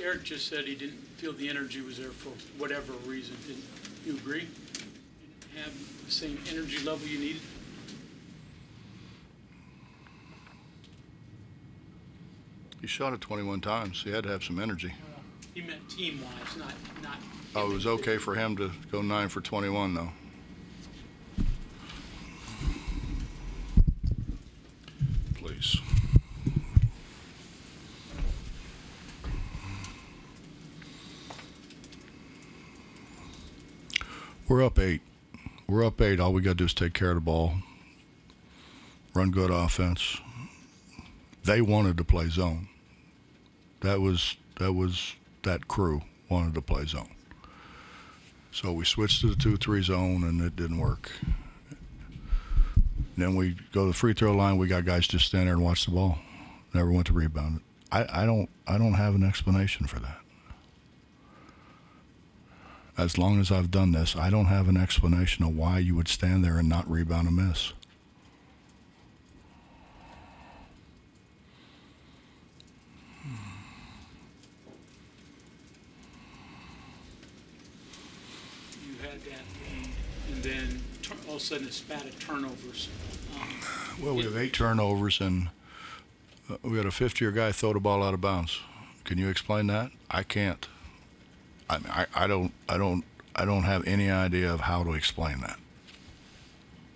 Eric just said he didn't feel the energy was there for whatever reason. Didn't you agree? Didn't have the same energy level you needed? He shot it 21 times. He had to have some energy. He meant team-wise, not. Oh, it was okay for him to go 9 for 21, though. Please. We're up 8. We're up 8. All we got to do is take care of the ball, run good offense. They wanted to play zone. That crew wanted to play zone. So we switched to the 2-3 zone, and it didn't work. Then we go to the free throw line. We got guys just stand there and watch the ball. Never went to rebound it. I don't have an explanation for that. As long as I've done this, I don't have an explanation of why you would stand there and not rebound a miss. You had that lead, and then all of a sudden a spat of turnovers. Well, we have 8 turnovers, and we had a fifth-year guy throw the ball out of bounds. Can you explain that? I can't. I don't have any idea of how to explain that.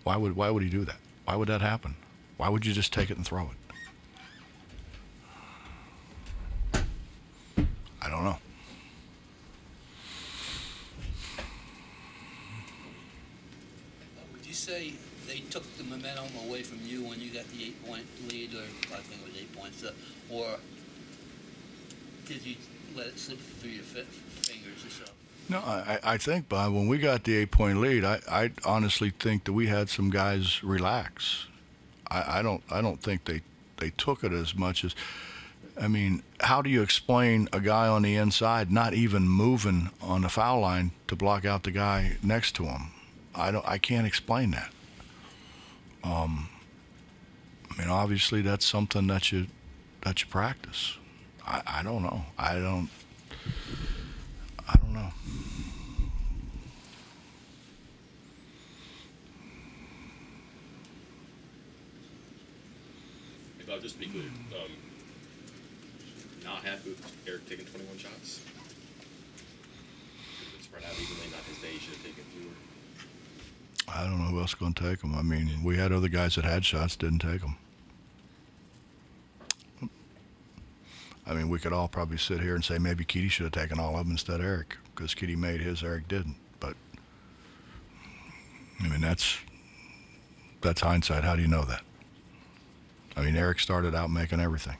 Why would he do that? Why would that happen? Why would you just take it and throw it? I don't know. Would you say they took the momentum away from you when you got the 8-point lead, or I think it was 8 points, or did you let it slip through your fingers or so? No, I think, Bob, when we got the 8-point lead, I honestly think that we had some guys relax. I don't think they took it as much as. I mean, how do you explain a guy on the inside not even moving on the foul line to block out the guy next to him? I can't explain that. I mean, obviously that's something that you practice. I don't know. I don't know. If I'll just be clear, not happy with Eric taking 21 shots. It's spread out evenly, not his day. He should have taken fewer. I don't know who else is going to take them. I mean, we had other guys that had shots, didn't take them. I mean, we could all probably sit here and say maybe Keedy should have taken all of them instead of Eric, because Keedy made his, Eric didn't. But, I mean, that's hindsight. How do you know that? I mean, Eric started out making everything.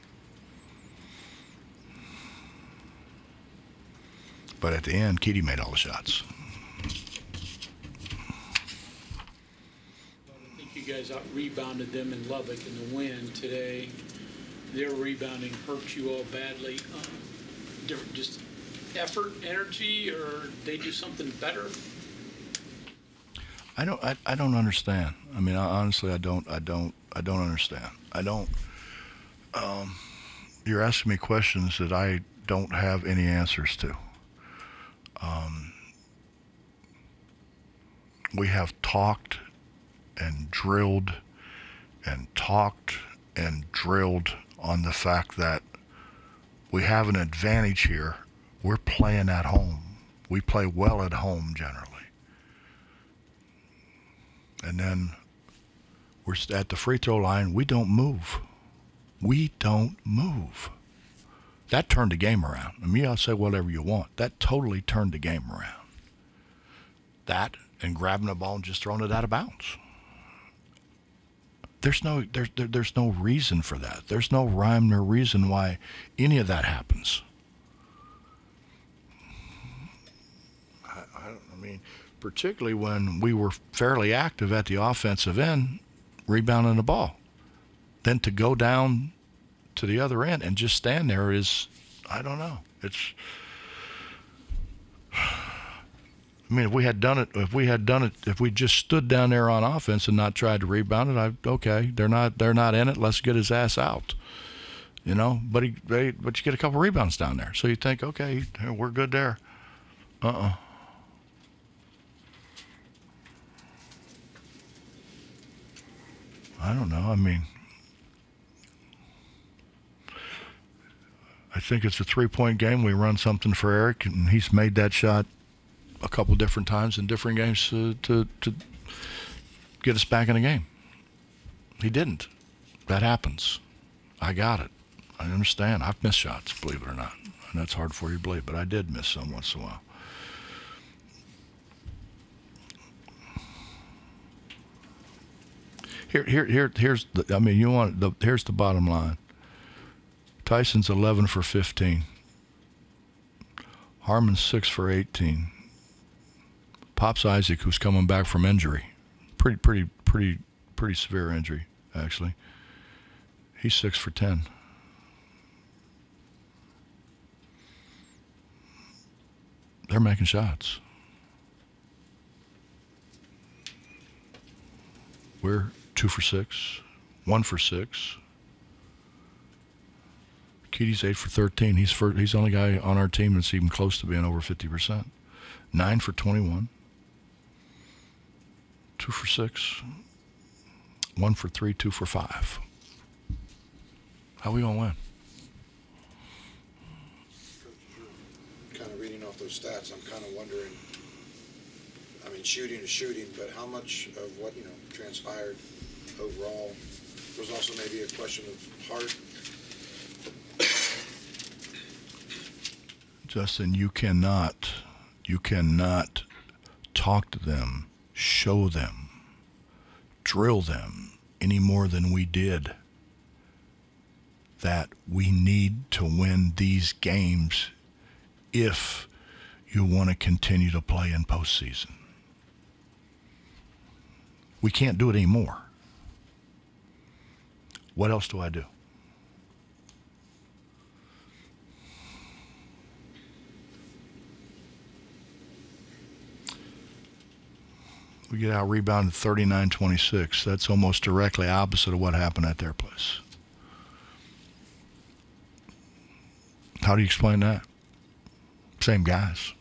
But at the end, Keedy made all the shots. I think you guys out-rebounded them in Lubbock in the win today. Their rebounding hurt you all badly. Different, just effort, energy, or they do something better? I don't understand. I mean, honestly, I don't understand. You're asking me questions that I don't have any answers to. We have talked and drilled and talked and drilled on the fact that we have an advantage here. We're playing at home. We play well at home generally. And then we're at the free throw line. We don't move. We don't move. That turned the game around. I mean, I'll say whatever you want. That totally turned the game around. That and grabbing the ball and just throwing it out of bounds. There's no reason for that. There's no rhyme nor reason why any of that happens. I mean, particularly when we were fairly active at the offensive end, rebounding the ball. Then to go down to the other end and just stand there is, I don't know. I mean, if we just stood down there on offense and not tried to rebound it, okay, they're not in it. Let's get his ass out. you know. But you get a couple rebounds down there, so you think, okay, we're good there. I don't know. I mean, I think it's a 3-point game. We run something for Eric, and he's made that shot a couple different times in different games to get us back in the game. He didn't. That happens. I got it. I understand. I've missed shots, believe it or not. And that's hard for you to believe, but I did miss some once in a while. Here's the, I mean, here's the bottom line. Tyson's 11 for 15. Harmon's 6 for 18. Pops Isaac, who's coming back from injury, pretty severe injury, actually. He's 6 for 10. They're making shots. We're 2 for 6, 1 for 6. Keaty's 8 for 13. He's the only guy on our team that's even close to being over 50%. 9 for 21. 2 for 6. 1 for 3, 2 for 5. How we gonna win? Kind of reading off those stats, I'm kind of wondering, I mean, shooting is shooting, but how much of what, transpired overall was also maybe a question of heart? Justin, you cannot talk to them, show them, drill them any more than we did that we need to win these games if you want to continue to play in postseason. We can't do it anymore. What else do I do? We get out rebounded 39-26. That's almost directly opposite of what happened at their place. How do you explain that? Same guys.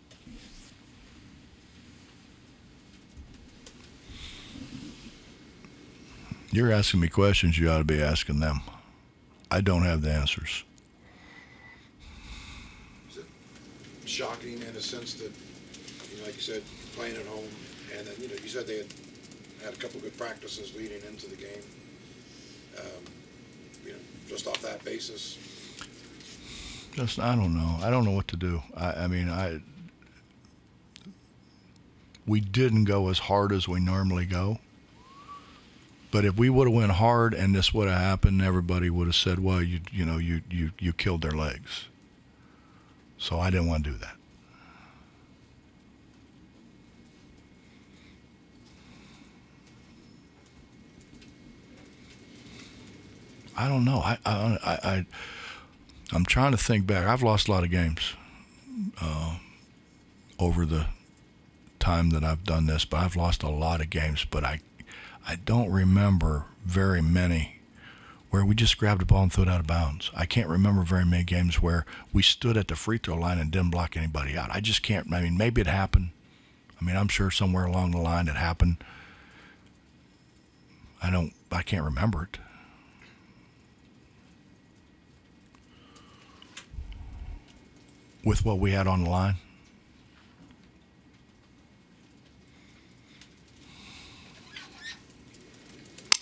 You're asking me questions you ought to be asking them. I don't have the answers. Is it shocking in a sense that, like you said, playing at home, and then, you said they had a couple good practices leading into the game. Just off that basis. I don't know. I don't know what to do. We didn't go as hard as we normally go. But if we would have went hard and this would have happened, everybody would have said, well, you killed their legs. So I didn't want to do that. I don't know. I'm trying to think back. I've lost a lot of games over the time that I've done this, but I've lost a lot of games. But I don't remember very many where we just grabbed the ball and threw it out of bounds. I can't remember very many games where we stood at the free throw line and didn't block anybody out. I just can't. I mean, maybe it happened. I mean, I'm sure somewhere along the line it happened. I can't remember it. With what we had on the line.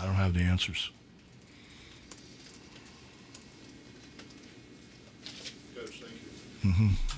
I don't have the answers. Coach, thank you. Mm-hmm.